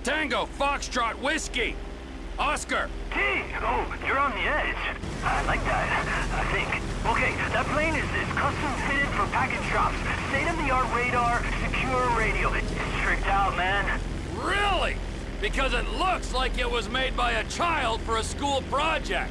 Tango, Foxtrot, Whiskey! Oscar! T! Oh, you're on the edge. I like that, I think. Okay, that plane is custom fitted for package drops. State-of-the-art radar, secure radio. It's tricked out, man. Really? Because it looks like it was made by a child for a school project.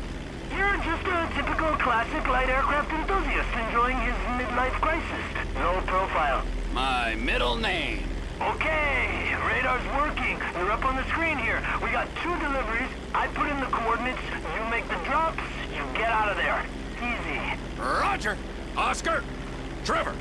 You're just a typical classic light aircraft enthusiast enjoying his midlife crisis. No profile. My middle name. Okay, radar's working. You're up on the screen here. We got 2 deliveries. I put in the coordinates. You make the drops. You get out of there. Easy. Roger! Oscar! Trevor!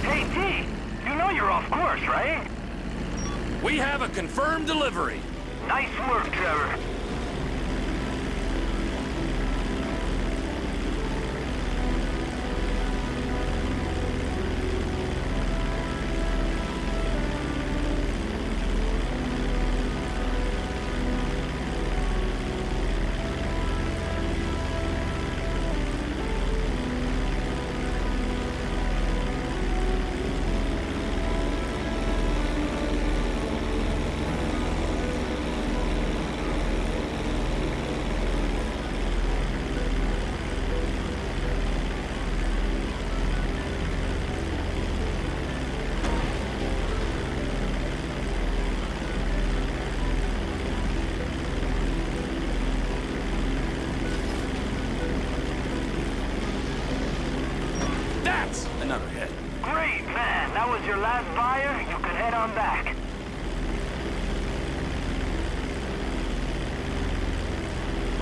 Hey, T! You know you're off course, right? We have a confirmed delivery. Nice work, Trevor. That's another hit. Great, man. That was your last buyer. You can head on back.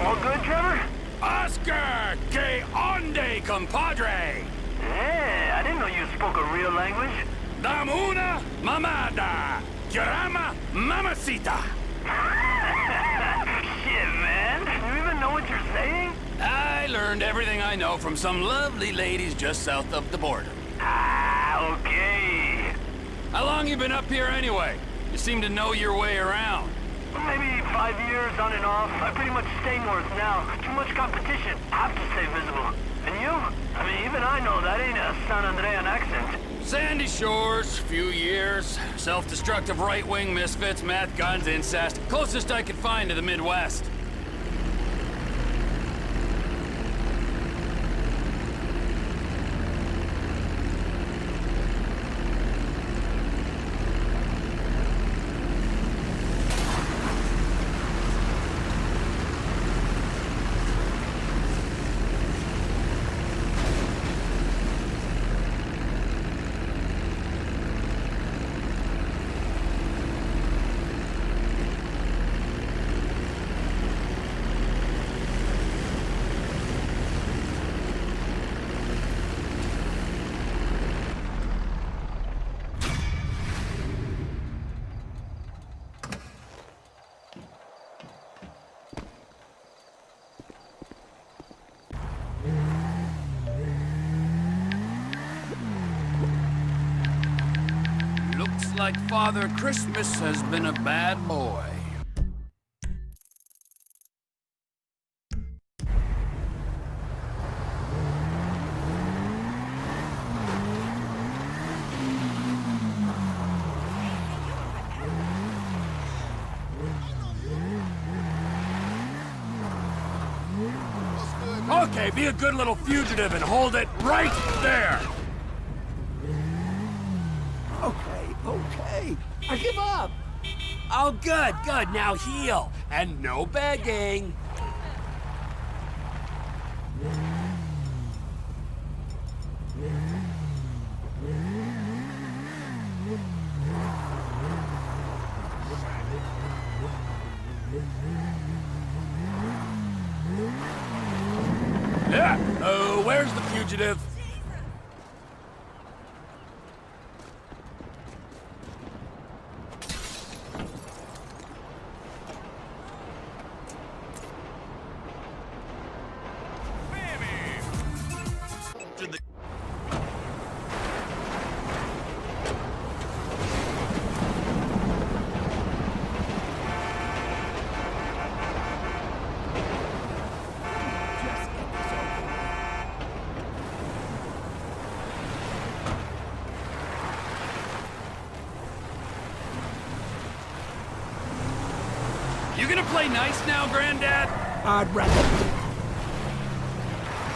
All good, Trevor? Oscar! Que onde, compadre? Hey, I didn't know you spoke a real language. Dame una mamada! Llama mamacita! Shit, man. You even know what you're saying? I learned everything I know from some lovely ladies just south of the border. Ah, okay. How long you been up here anyway? You seem to know your way around. Maybe 5 years on and off. I pretty much stay north now. Too much competition. Have to stay visible. And you? I mean, even I know that ain't a San Andrean accent. Sandy Shores, few years, self-destructive right-wing misfits, meth, guns, incest. Closest I could find to the Midwest. Looks like Father Christmas has been a bad boy. Okay, be a good little fugitive and hold it right there! Okay, I give up. Oh, good. Now heal. And no begging. Yeah, where's the fugitive? You gonna play nice now, Granddad? I'd rather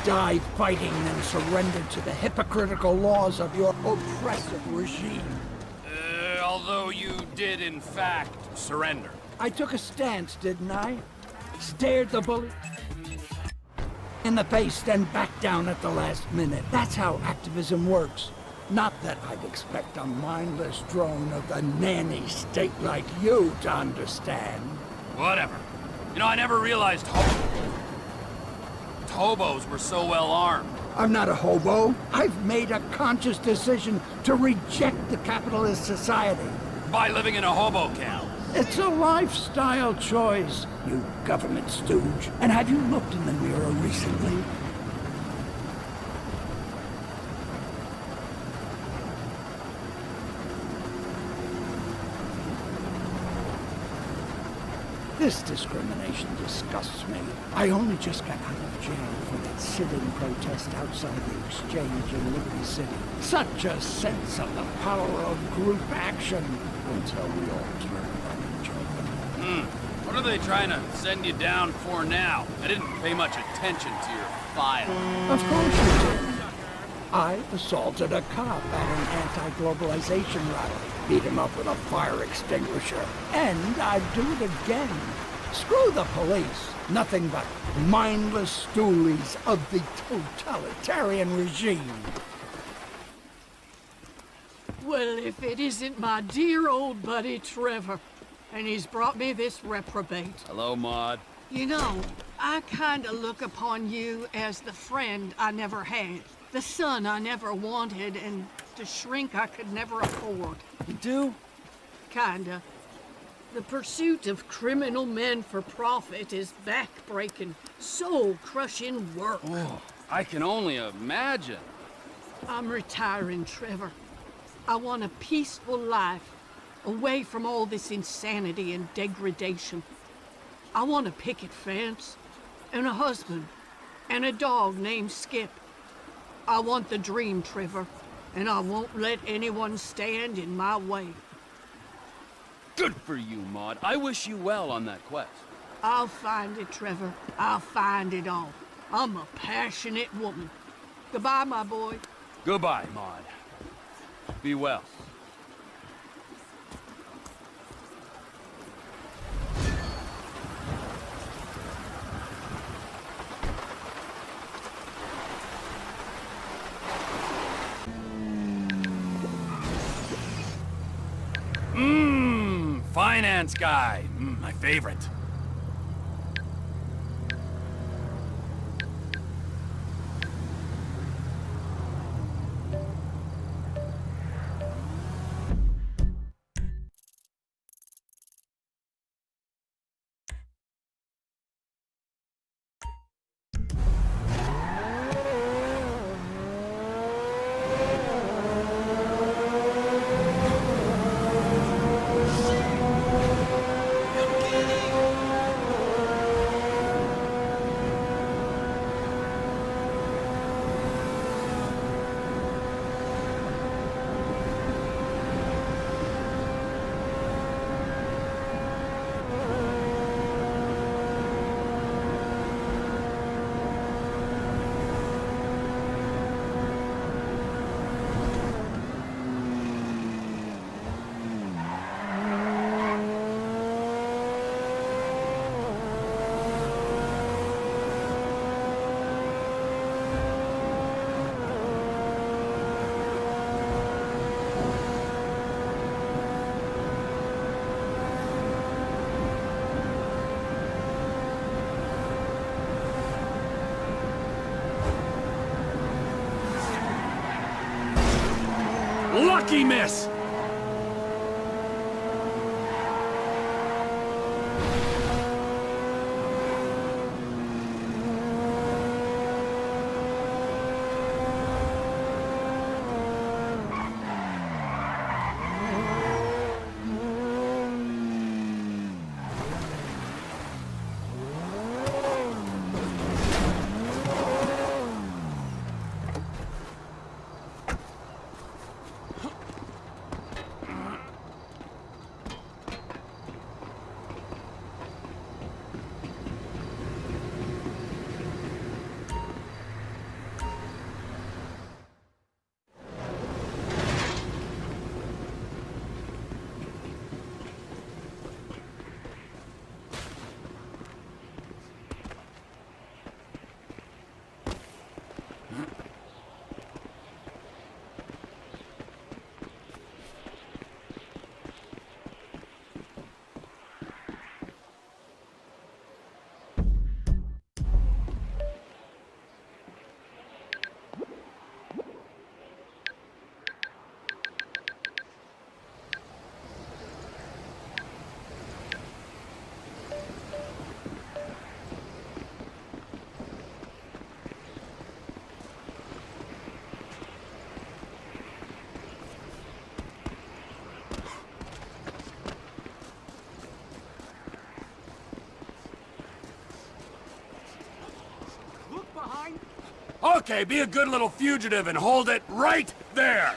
die fighting than surrender to the hypocritical laws of your oppressive regime. Although you did, in fact, surrender. I took a stance, didn't I? Stared the bully in the face, then backed down at the last minute. That's how activism works. Not that I'd expect a mindless drone of the nanny state like you to understand. Whatever. You know, I never realized hobos were so well armed. I'm not a hobo. I've made a conscious decision to reject the capitalist society. By living in a hobo camp. It's a lifestyle choice, you government stooge. And have you looked in the mirror recently? This discrimination disgusts me. I only just got out of jail for that sit-in protest outside the Exchange in Liberty City. Such a sense of the power of group action until we all turn on each other. What are they trying to send you down for now? I didn't pay much attention to your file. Of course you did. I assaulted a cop at an anti-globalization rally. Beat him up with a fire extinguisher. And I'd do it again. Screw the police. Nothing but mindless stoolies of the totalitarian regime. Well, if it isn't my dear old buddy Trevor, and he's brought me this reprobate. Hello, Maud. You know, I kinda look upon you as the friend I never had, the son I never wanted, and the shrink I could never afford. You do? Kinda. The pursuit of criminal men for profit is back-breaking, soul-crushing work. Oh, I can only imagine. I'm retiring, Trevor. I want a peaceful life, away from all this insanity and degradation. I want a picket fence, and a husband, and a dog named Skip. I want the dream, Trevor, and I won't let anyone stand in my way. Good for you, Maud. I wish you well on that quest. I'll find it, Trevor. I'll find it all. I'm a passionate woman. Goodbye, my boy. Goodbye, Maud. Be well. Finance guy. My favorite. Lucky miss! Okay, be a good little fugitive and hold it right there.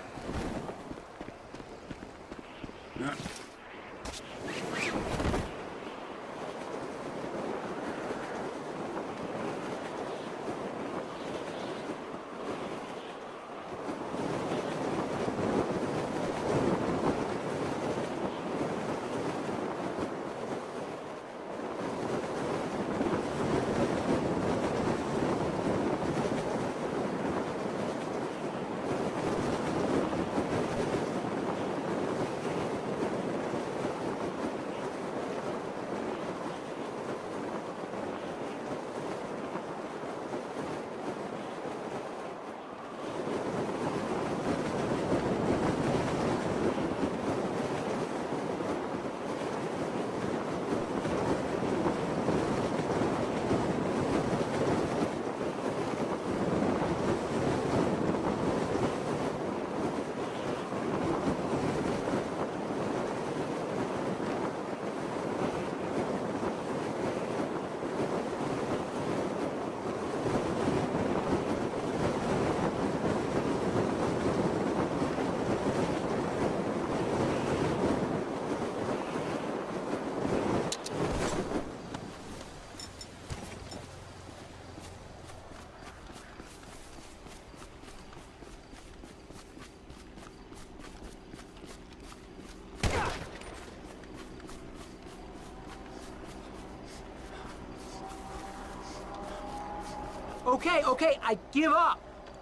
Okay, I give up.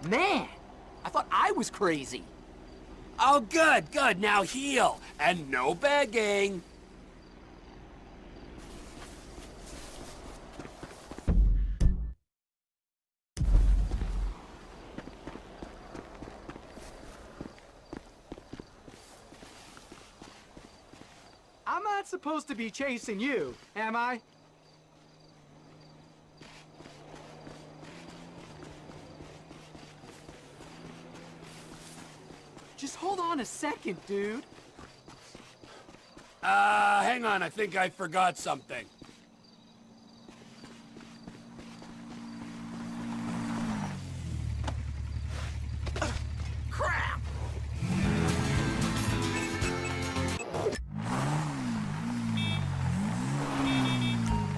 Man, I thought I was crazy. Oh, good, good. Now heal. And no begging. I'm not supposed to be chasing you, am I? Just hold on a second, dude. Hang on. I think I forgot something. Crap!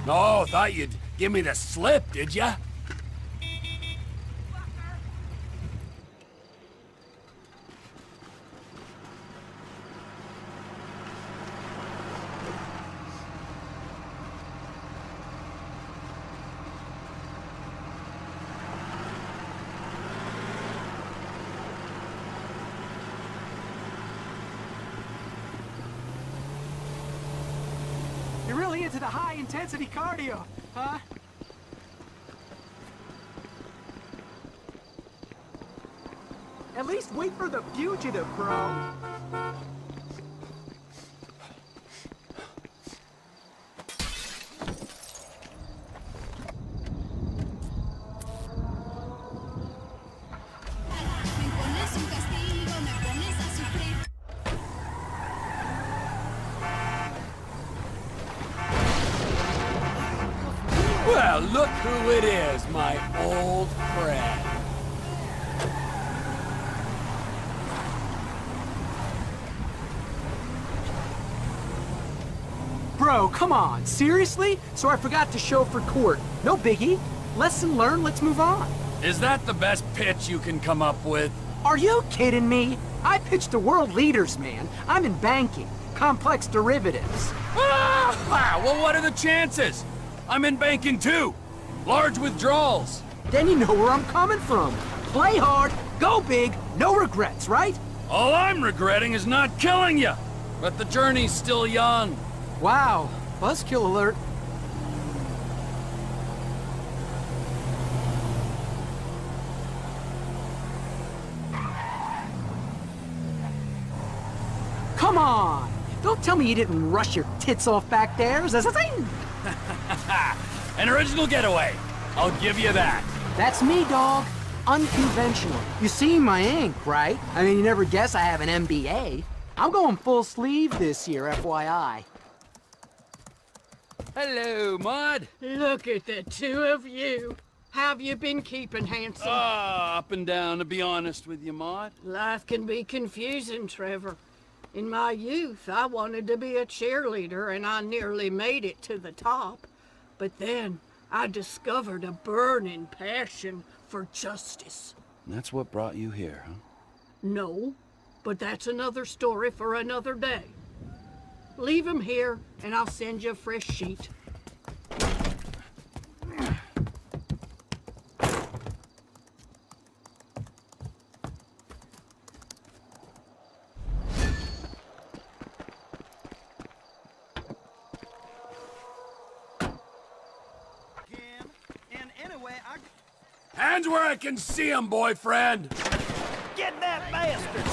Oh, thought you'd give me the slip, did ya? You're really into the high-intensity cardio, huh? At least wait for the fugitive, bro. Me pones un castigo, me pones a sufrir. Well, look who it is, my old friend. Bro, come on, seriously? So I forgot to show for court. No biggie. Lesson learned, let's move on. Is that the best pitch you can come up with? Are you kidding me? I pitch to world leaders, man. I'm in banking, complex derivatives. Ah! Well, what are the chances? I'm in banking too. Large withdrawals. Then you know where I'm coming from. Play hard, go big, no regrets, right? All I'm regretting is not killing you. But the journey's still young. Wow, buzzkill alert. Come on! Don't tell me you didn't rush your tits off back there. An original getaway. I'll give you that. That's me, dog. Unconventional. You see my ink, right? I mean, you never guess I have an MBA. I'm going full sleeve this year, FYI. Hello, Mud. Look at the two of you. How have you been keeping, handsome? Up and down, to be honest with you, Maud. Life can be confusing, Trevor. In my youth, I wanted to be a cheerleader, and I nearly made it to the top. But then, I discovered a burning passion for justice. And that's what brought you here, huh? No, but that's another story for another day. Leave him here, and I'll send you a fresh sheet. Hands where I can see 'em, boyfriend! Get that bastard!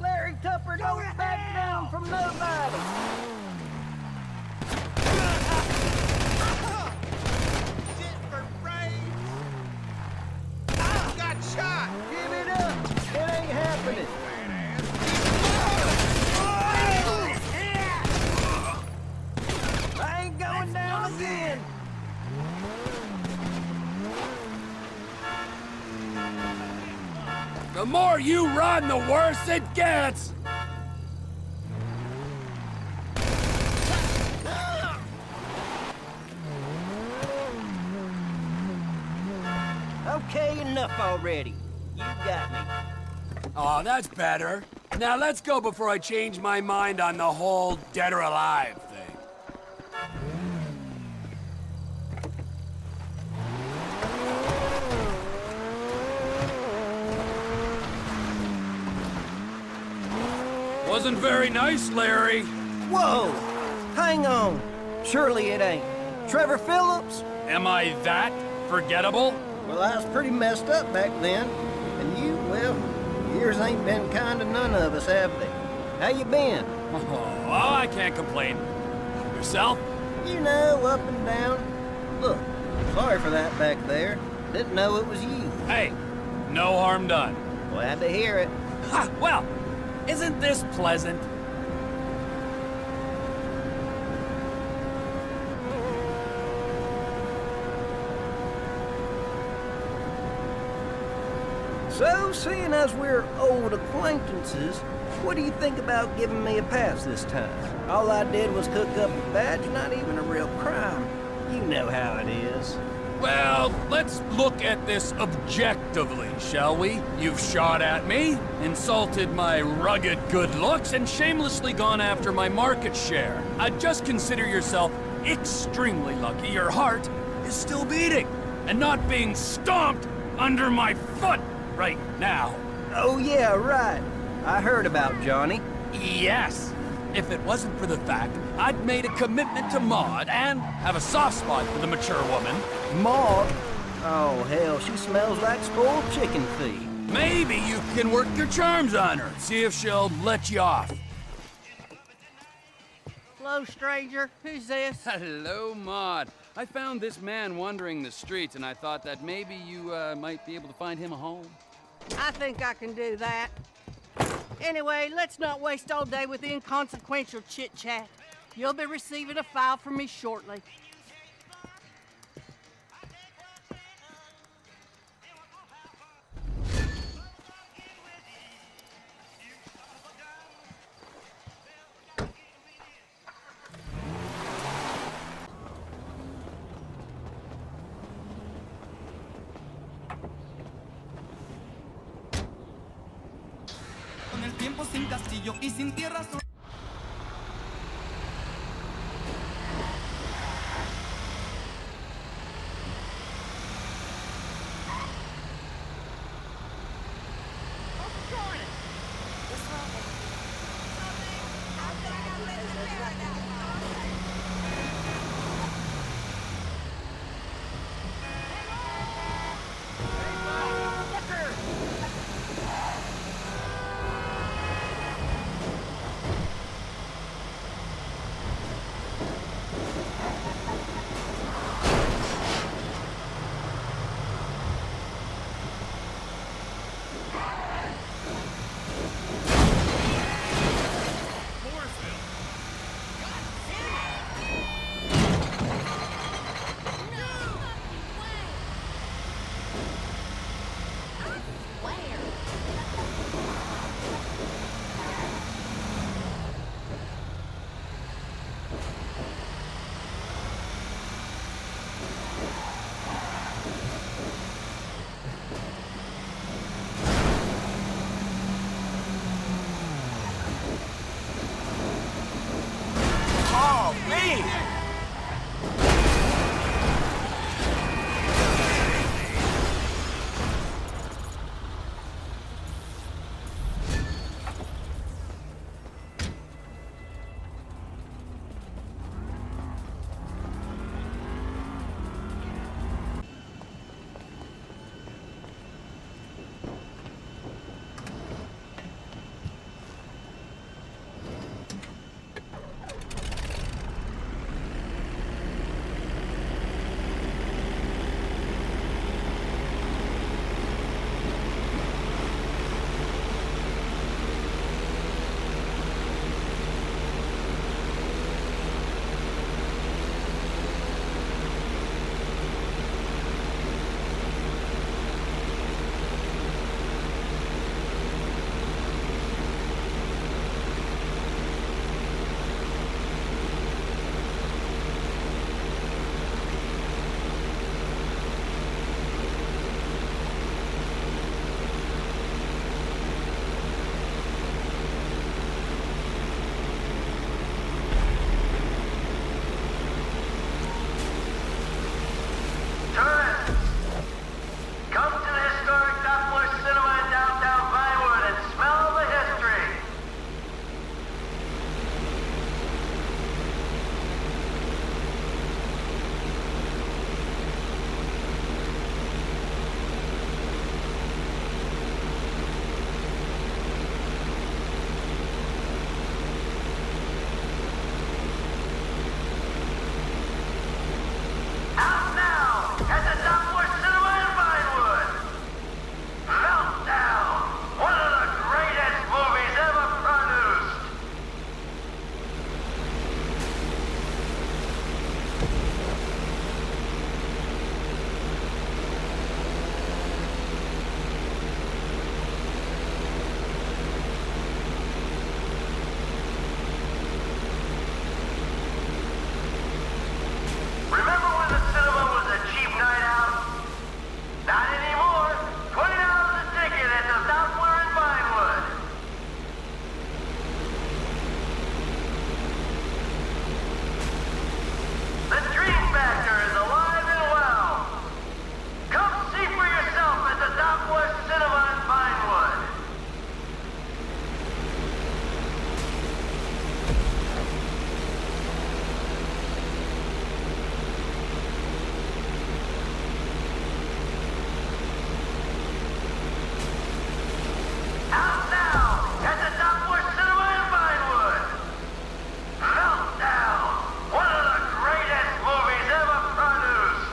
Larry Tupper don't back down from nobody! Got shot! Give it up! It ain't happening! I ain't going down again! The more you run, the worse it gets! Okay, enough already. You got me. Oh, that's better. Now let's go before I change my mind on the whole dead or alive thing. Wasn't very nice, Larry. Whoa! Hang on. Surely it ain't. Trevor Phillips? Am I that forgettable? Well, I was pretty messed up back then. And you, well, years ain't been kind to none of us, have they? How you been? Oh, I can't complain. Yourself? You know, up and down. Look, sorry for that back there. Didn't know it was you. Hey, no harm done. Glad to hear it. Ha! Well, isn't this pleasant? So, seeing as we're old acquaintances, what do you think about giving me a pass this time? All I did was cook up a badge, not even a real crime. You know how it is. Well, let's look at this objectively, shall we? You've shot at me, insulted my rugged good looks, and shamelessly gone after my market share. I'd just consider yourself extremely lucky your heart is still beating and not being stomped under my foot right now. Oh yeah, right. I heard about Johnny. Yes. If it wasn't for the fact I'd made a commitment to Maud and have a soft spot for the mature woman. Maud? Oh hell, she smells like spoiled chicken feed. Maybe you can work your charms on her, see if she'll let you off. Hello, stranger. Who's this? Hello, Maud. I found this man wandering the streets, and I thought that maybe you might be able to find him a home. I think I can do that. Anyway, let's not waste all day with inconsequential chit-chat. You'll be receiving a file from me shortly. Con el tiempo sin castillo y sin tierra. Out now at the Dockworth Cinema in Vinewood. Meltdown, one of the greatest movies ever produced.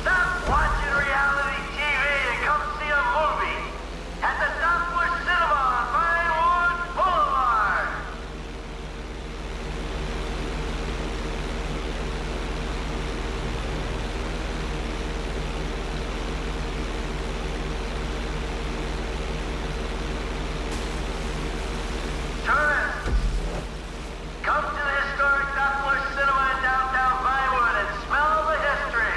Stop watching reality TV and come see a movie at the Dockworth Cinema on Vinewood Boulevard. Tourists, come to the historic Dockworth Cinema in downtown Vinewood and smell the history.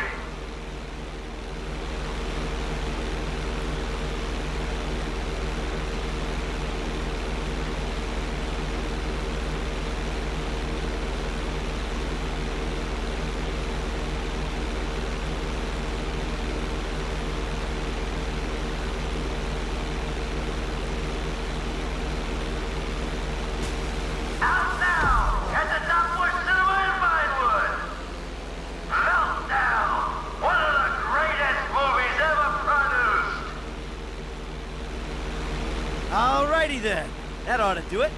Out now at the Dockworth Cinema in Vinewood. Meltdown, one of the greatest movies ever produced. Alrighty then. That ought to do it.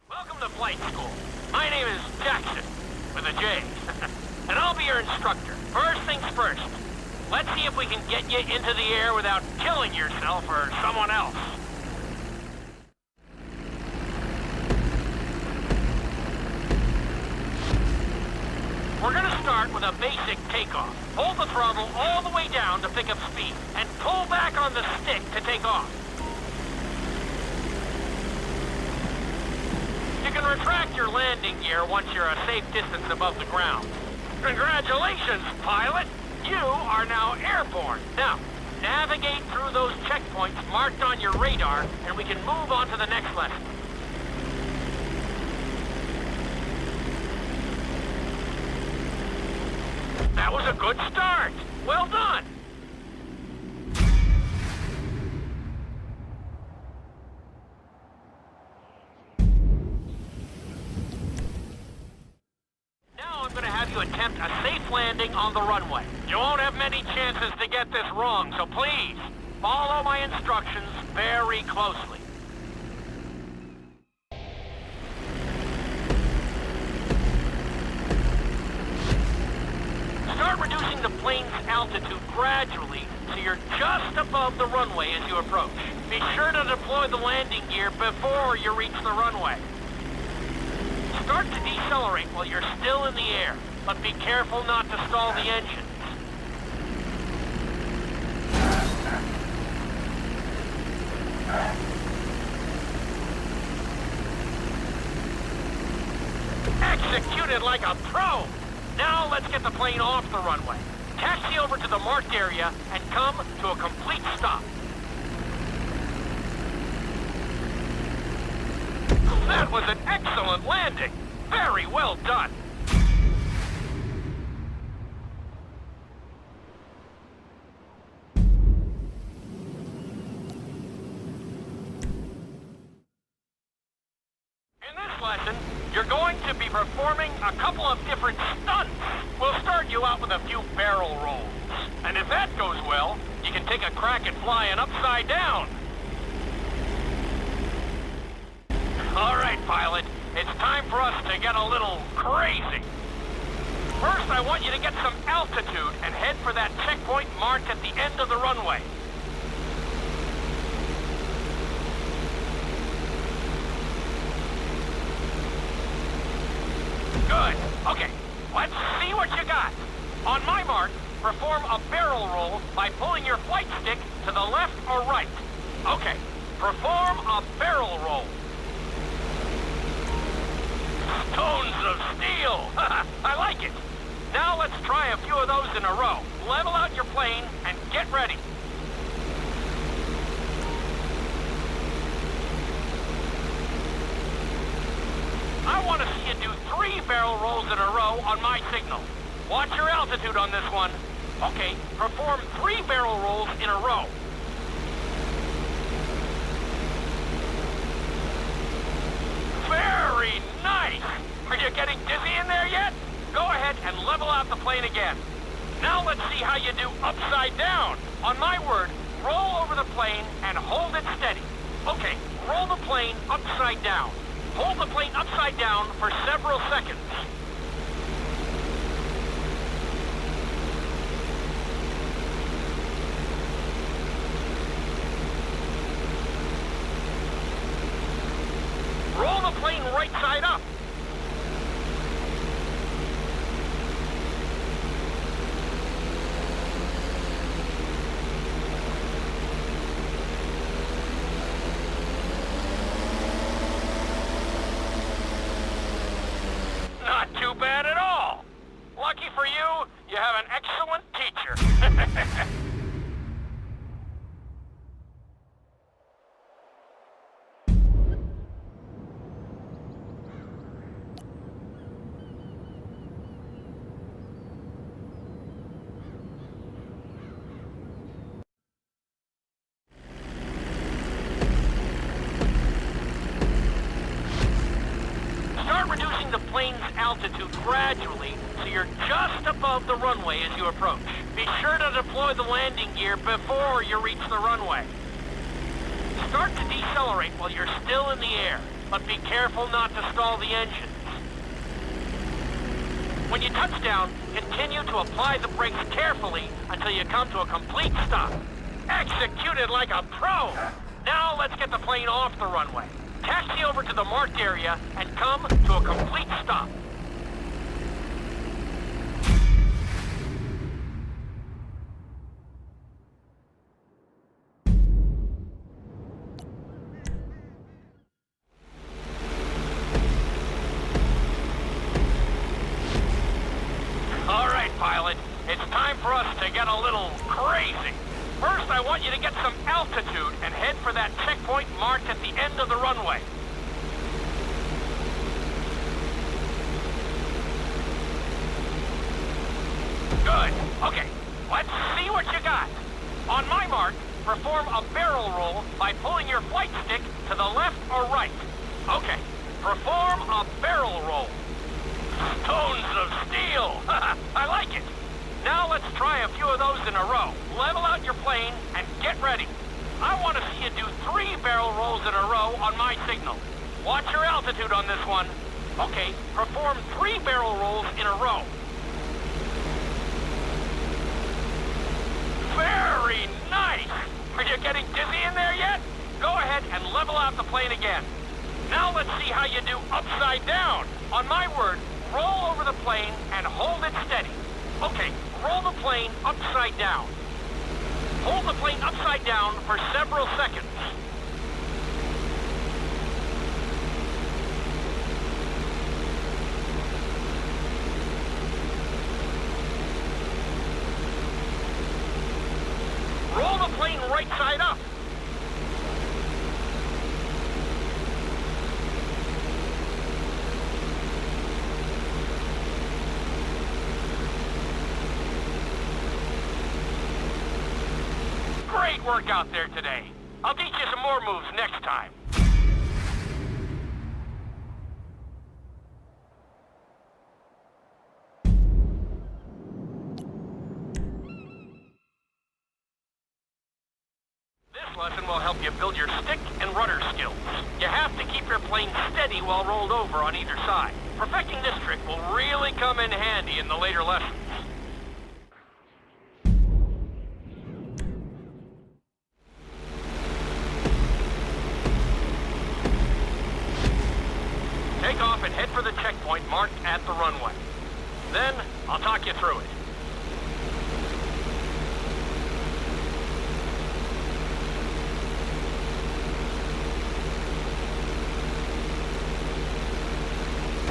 Welcome to flight school. My name is Jackson, with a J. And I'll be your instructor. First things first. Let's see if we can get you into the air without killing yourself or someone else. We're gonna start with a basic takeoff. Hold the throttle all the way down to pick up speed, and pull back on the stick to take off. You can retract your landing gear once you're a safe distance above the ground. Congratulations, pilot! You are now airborne. Now, navigate through those checkpoints marked on your radar, and we can move on to the next lesson. That was a good start. Well done. Now I'm going to have you attempt a safe landing on the runway. You won't have many chances to get this wrong, so please, follow my instructions very closely. Start reducing the plane's altitude gradually so you're just above the runway as you approach. Be sure to deploy the landing gear before you reach the runway. Start to decelerate while you're still in the air, but be careful not to stall the engines. Executed like a pro! Now let's get the plane off the runway. Taxi over to the marked area and come to a complete stop. That was an excellent landing. Very well done. In this lesson, you're going to be performing a couple of different stunts. We'll start you out with a few barrel rolls. And if that goes well, you can take a crack at flying upside down. All right, pilot. It's time for us to get a little crazy. First, I want you to get some altitude and head for that checkpoint marked at the end of the runway. Good. Okay, let's see what you got. On my mark, perform a barrel roll by pulling your flight stick to the left or right. Okay, perform a barrel roll. Stones of steel! I like it! Now let's try a few of those in a row. Level out your plane and get ready. I want to see you do 3 barrel rolls in a row on my signal. Watch your altitude on this one. Okay, perform 3 barrel rolls in a row. Very nice! Are you getting dizzy in there yet? Go ahead and level out the plane again. Now let's see how you do upside down. On my word, roll over the plane and hold it steady. Okay, roll the plane upside down. Hold the plane upside down for several seconds. Roll the plane right side up. Not too bad at all. Lucky for you, you have an excellent teacher. Start reducing the plane's altitude gradually so you're just above the runway as you approach. Be sure to deploy the landing gear before you reach the runway. Start to decelerate while you're still in the air, but be careful not to stall the engines. When you touch down, continue to apply the brakes carefully until you come to a complete stop. Executed like a pro! Now let's get the plane off the runway. Taxi over to the marked area and come to a complete stop. All right, pilot. It's time for us to get a little crazy. First, I want you to get some altitude and head for that checkpoint marked at the end of the runway. Good. Okay, let's see what you got. On my mark, perform a barrel roll by pulling your flight stick to the left or right. Okay, perform a barrel roll. Stones of steel! I like it! Now let's try a few of those in a row. Level out your plane and get ready. I want to see you do 3 barrel rolls in a row on my signal. Watch your altitude on this one. Okay, perform 3 barrel rolls in a row. Very nice! Are you getting dizzy in there yet? Go ahead and level out the plane again. Now let's see how you do upside down. On my word, roll over the plane and hold it steady. Okay, roll the plane upside down. Hold the plane upside down for several seconds. right side up. Great work out there today. I'll teach you some more moves next time. This lesson will help you build your stick and rudder skills. You have to keep your plane steady while rolled over on either side. Perfecting this trick will really come in handy in the later lessons. Take off and head for the checkpoint marked at the runway. Then, I'll talk you through it.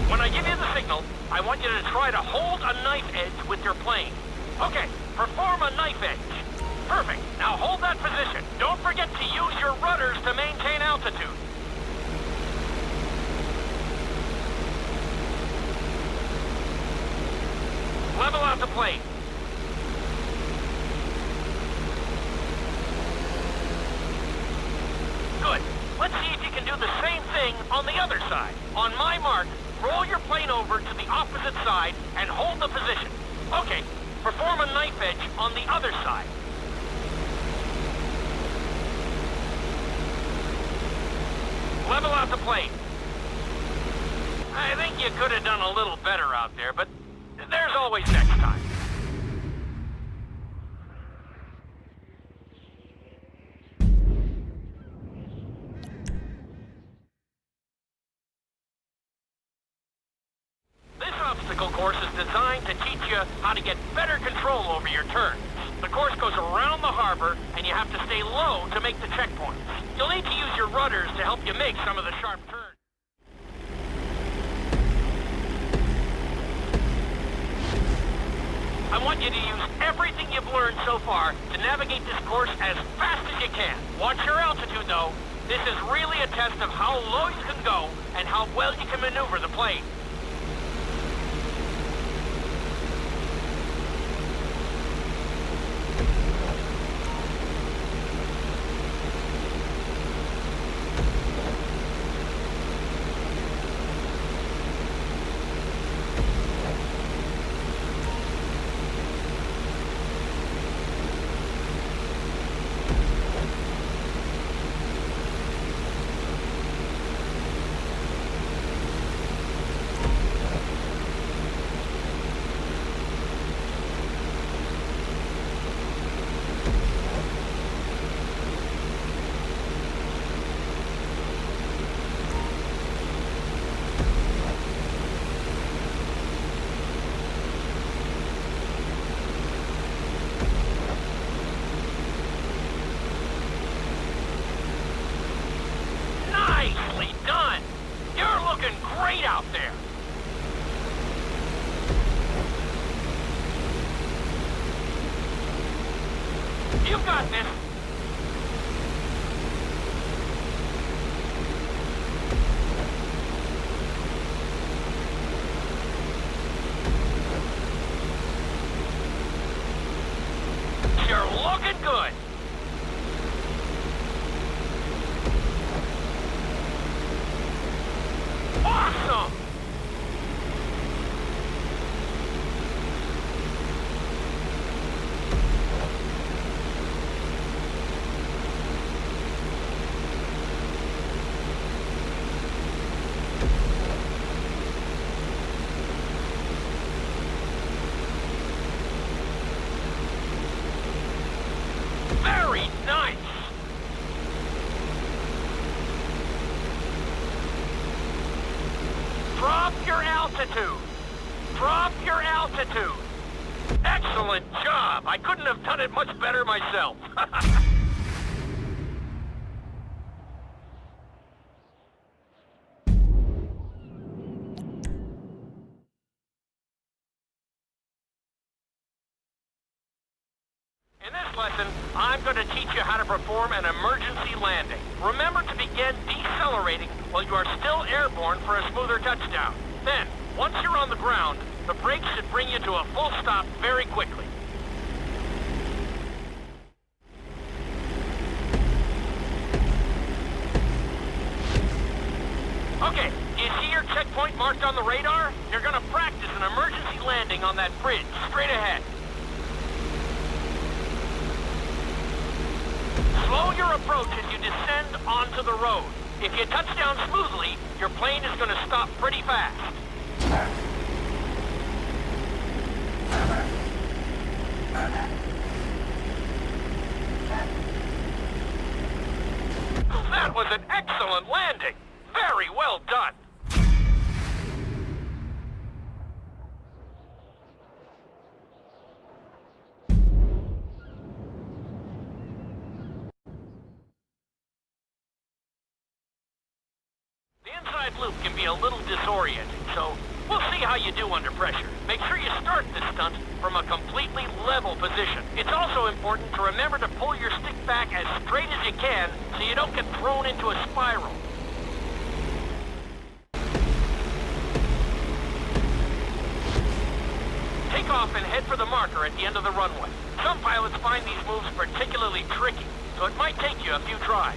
When I give you the signal, I want you to try to hold a knife edge with your plane. Okay, perform a knife edge. Perfect. Now hold that position. Don't forget to use your rudders to maintain altitude. Level out the plane. Good. Let's see if you can do the same thing on the other side. On my mark, roll your plane over to the opposite side and hold the position. Okay, perform a knife edge on the other side. Level out the plane. I think you could have done a little better out there, but there's always next time. This obstacle course is designed to teach you how to get better control over your turns. The course goes around the harbor, and you have to stay low to make the checkpoints. You'll need to use your rudders to help you make some of the sharp turns. I want you to use everything you've learned so far to navigate this course as fast as you can. Watch your altitude, though. This is really a test of how low you can go and how well you can maneuver the plane. Great out there! You've got this! You're looking good! Awesome! Very nice! Drop your altitude! Drop your altitude! Excellent job! I couldn't have done it much better myself. In this lesson, I'm going to teach you how to perform an emergency landing. Remember to begin decelerating while you are still airborne for a smoother touchdown. Then, once you're on the ground, the brakes should bring you to a full stop very quickly. Okay, do you see your checkpoint marked on the radar? You're gonna practice an emergency landing on that bridge, straight ahead. Slow your approach as you descend onto the road. If you touch down smoothly, your plane is gonna stop pretty fast. That was an excellent landing. Very well done. The inside loop can be a little disorienting, so we'll see how you do under pressure. Make sure you start this stunt from a completely level position. It's also important to remember to pull your stick back as straight as you can so you don't get thrown into a spiral. Take off and head for the marker at the end of the runway. Some pilots find these moves particularly tricky, so it might take you a few tries.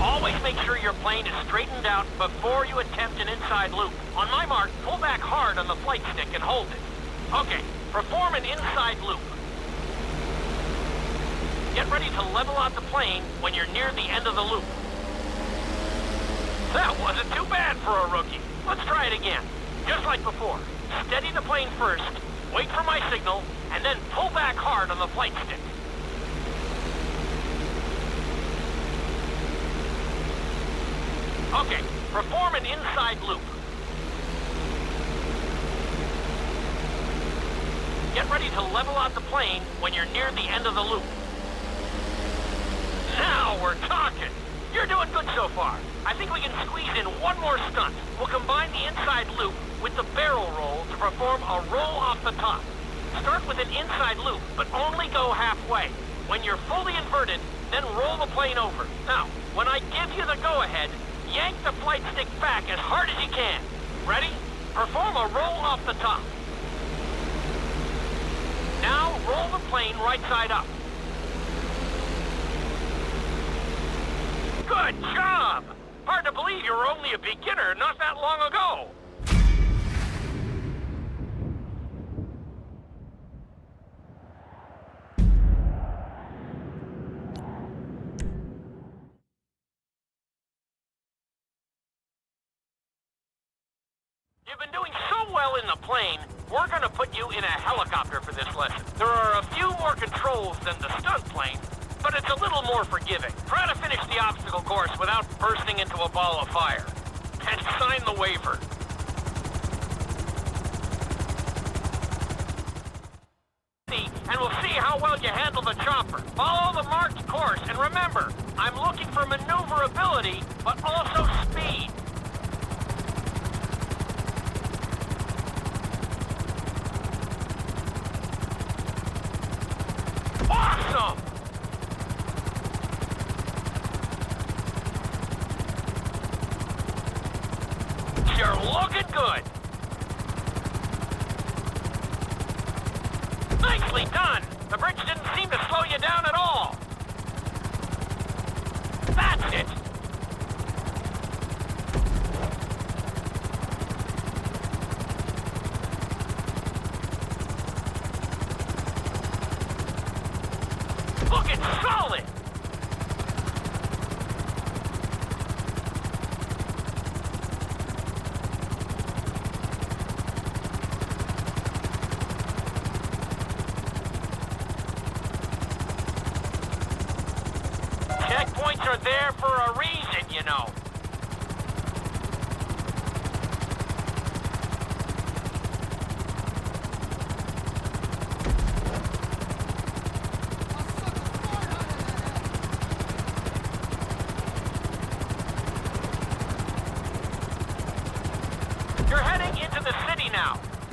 Always make sure your plane is straightened out before you attempt an inside loop. On my mark, pull back hard on the flight stick and hold it. Okay, perform an inside loop. Get ready to level out the plane when you're near the end of the loop. That wasn't too bad for a rookie. Let's try it again. Just like before. Steady the plane first, wait for my signal, and then pull back hard on the flight stick. Okay, perform an inside loop. Get ready to level out the plane when you're near the end of the loop. Now we're talking. You're doing good so far. I think we can squeeze in one more stunt. We'll combine the inside loop with the barrel roll to perform a roll off the top. Start with an inside loop, but only go halfway. When you're fully inverted, then roll the plane over. Now, when I give you the go-ahead, yank the flight stick back as hard as you can. Ready? Perform a roll off the top. Now roll the plane right side up. Good job! Hard to believe you were only a beginner not that long ago. You've been doing so well in the plane, we're gonna put you in a helicopter for this lesson. There are a few more controls than the stunt plane, but it's a little more forgiving. Try to finish the obstacle course without bursting into a ball of fire. And sign the waiver. And we'll see how well you handle the chopper. Follow the marked course, and remember, I'm looking for maneuverability, but also speed. Awesome! You're looking good. Nicely done. The bridge didn't seem to slow you down at all. That's it. Looking solid. Checkpoints are there for a reason, you know.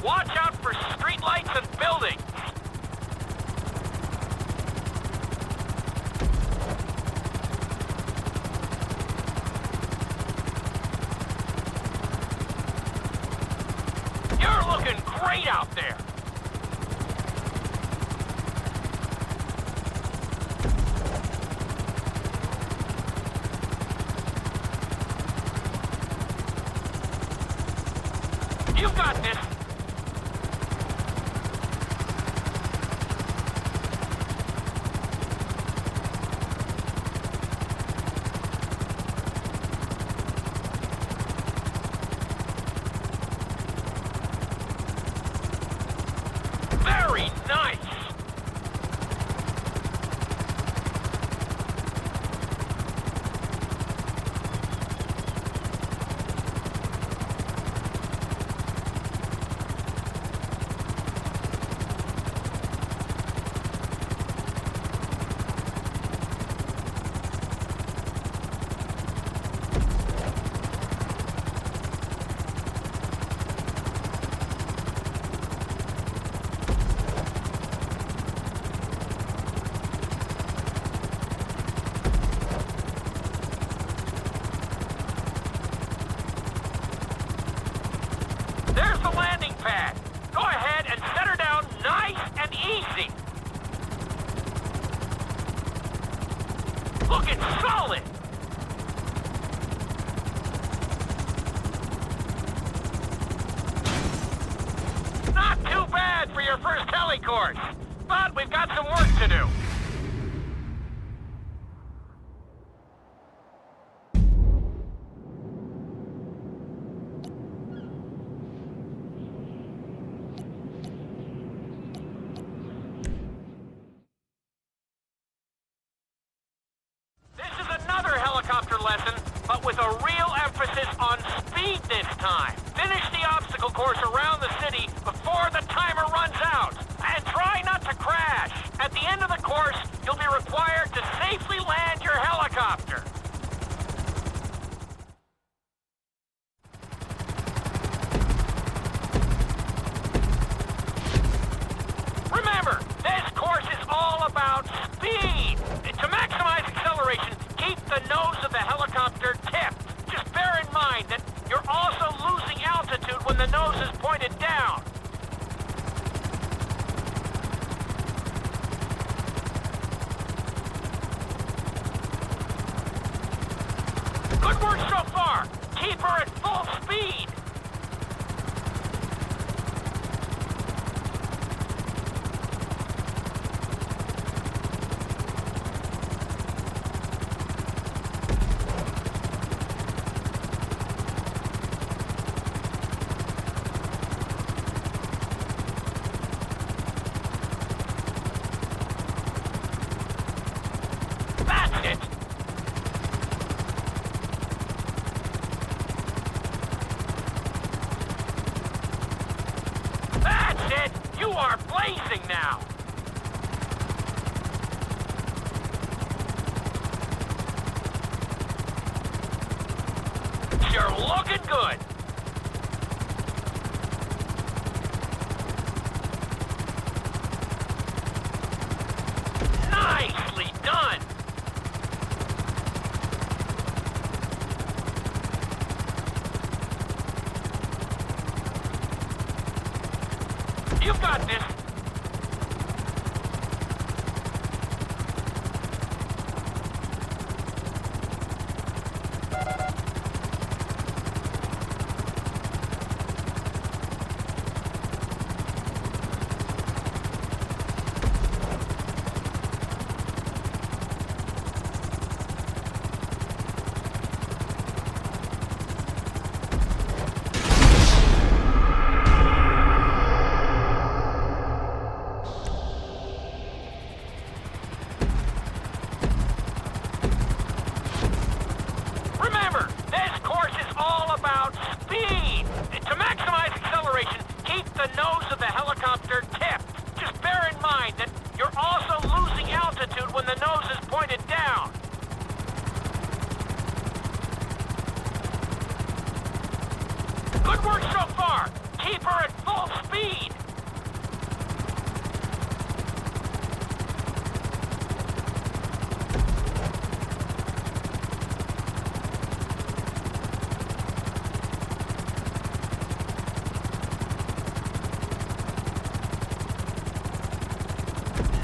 Watch out for streetlights and buildings. You're looking great out there. You got this. Very nice. There's the landing pad. Go ahead and set her down nice and easy. Looking solid. Not too bad for your first heli course, but we've got some work to do. Helicopter lesson, but with a real emphasis on speed this time. Finish the obstacle course around the city before the timer runs out. And try not to crash. At the end of the course, you'll be required to safely land your helicopter. Remember, this course is all about speed. To maximize acceleration, keep the nose of the helicopter tipped. Just bear in mind that you're also losing altitude when the nose is pointed down. Good work so far. Keep her at full speed. You are blazing now! You're looking good! Nicely done! You've got this! the nose of the helicopter tipped. Just bear in mind that you're also losing altitude when the nose is pointed down. Good work so far. Keep her at full full speed!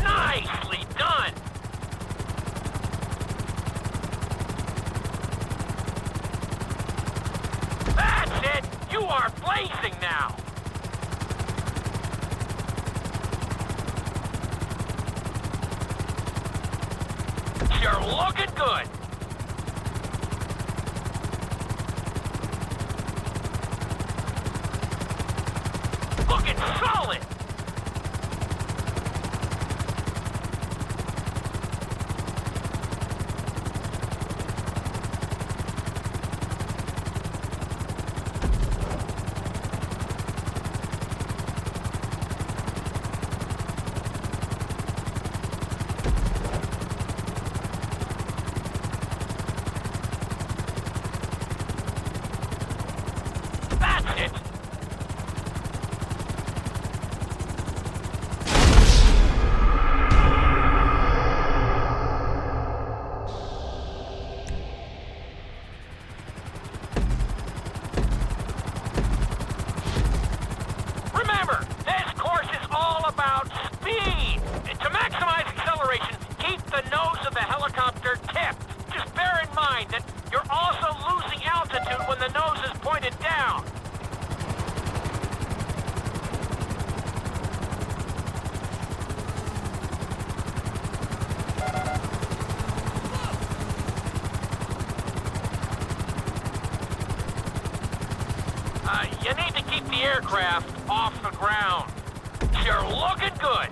Nicely done! That's it! You are blazing now! You're looking good! Looking solid! That's it! Remember, this course is all about speed! To maximize acceleration, keep the nose of the helicopter tipped. Just bear in mind that you're also losing altitude when the nose is pointed down. You need to keep the aircraft off the ground. You're looking good.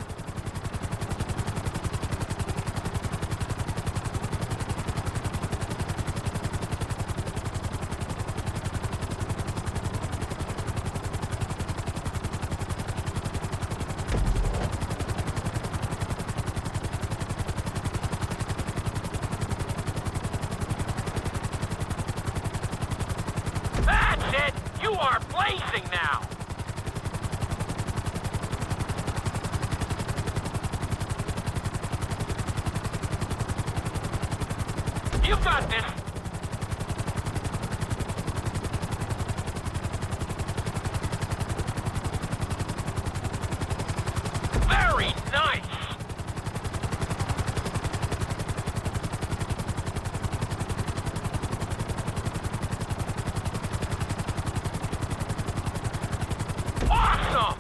That's it! You are blazing now! You got this! Very nice! Awesome!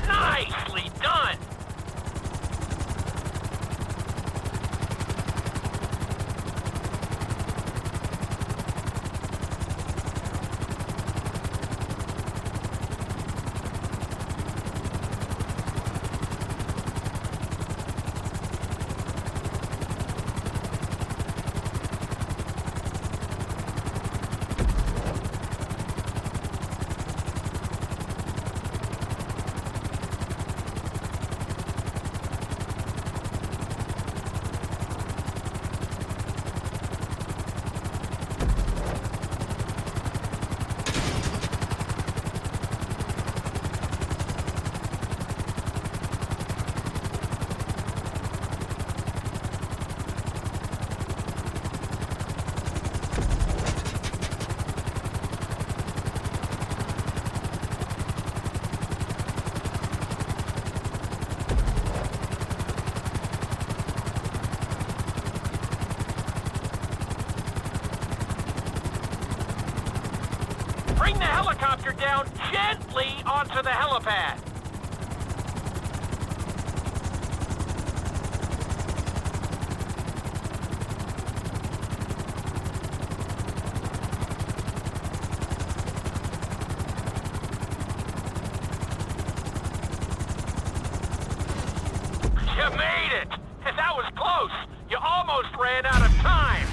Nicely done! Bring the helicopter down gently onto the helipad. You made it! That was close! You almost ran out of time!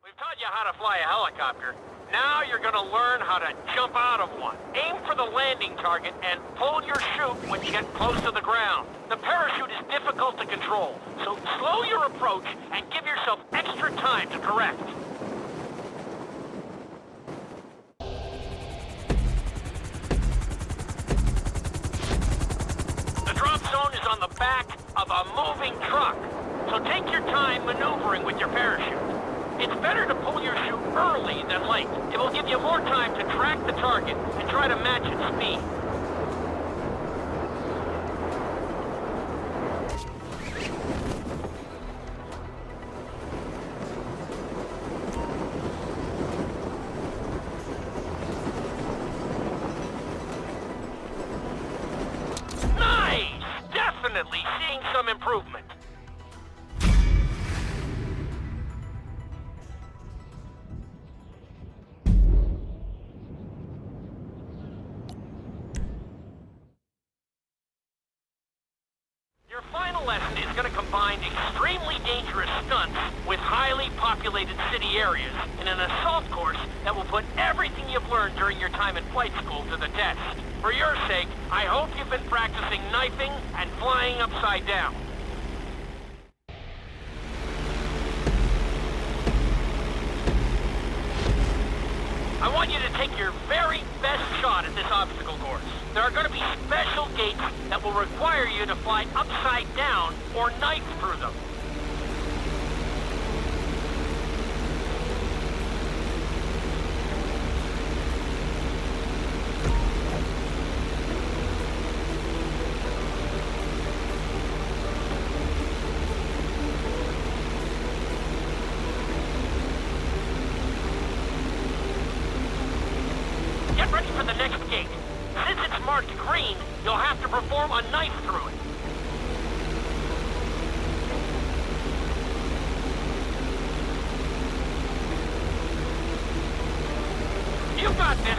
We've how to fly a helicopter. Now you're gonna learn how to jump out of one. Aim for the landing target and pull your chute when you get close to the ground. The parachute is difficult to control, so slow your approach and give yourself extra time to correct. The drop zone is on the back of a moving truck, so take your time maneuvering with your parachute. It's better to pull your chute early than late. It will give you more time to track the target and try to match its speed. Nice! Definitely seeing some improvement. Your final lesson is going to combine extremely dangerous stunts with highly populated city areas in an assault course that will put everything you've learned during your time in flight school to the test. For your sake, I hope you've been practicing knifing and flying upside down. I want you to take your very best shot at this obstacle course. There are going to be special gates that will require you to fly upside down or knife through them. Get ready for the next gate. Since it's marked green, you'll have to perform a knife through it. You got this.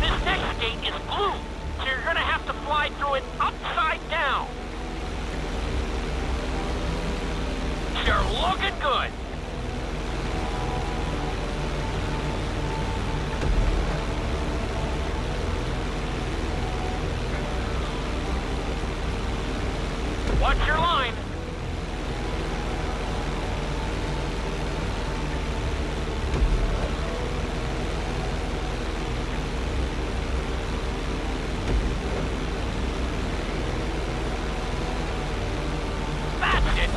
This next gate is blue, so you're gonna have to fly through it upside down. You're looking good. Watch your line. That's it.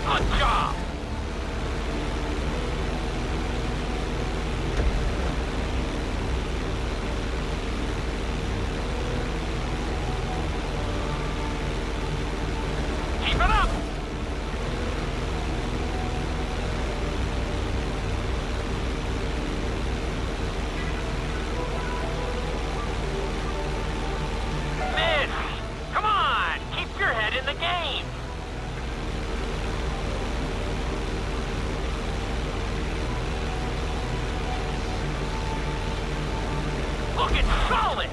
Good job! Keep it up! Miss! Come on! Keep your head in the game! Looking solid!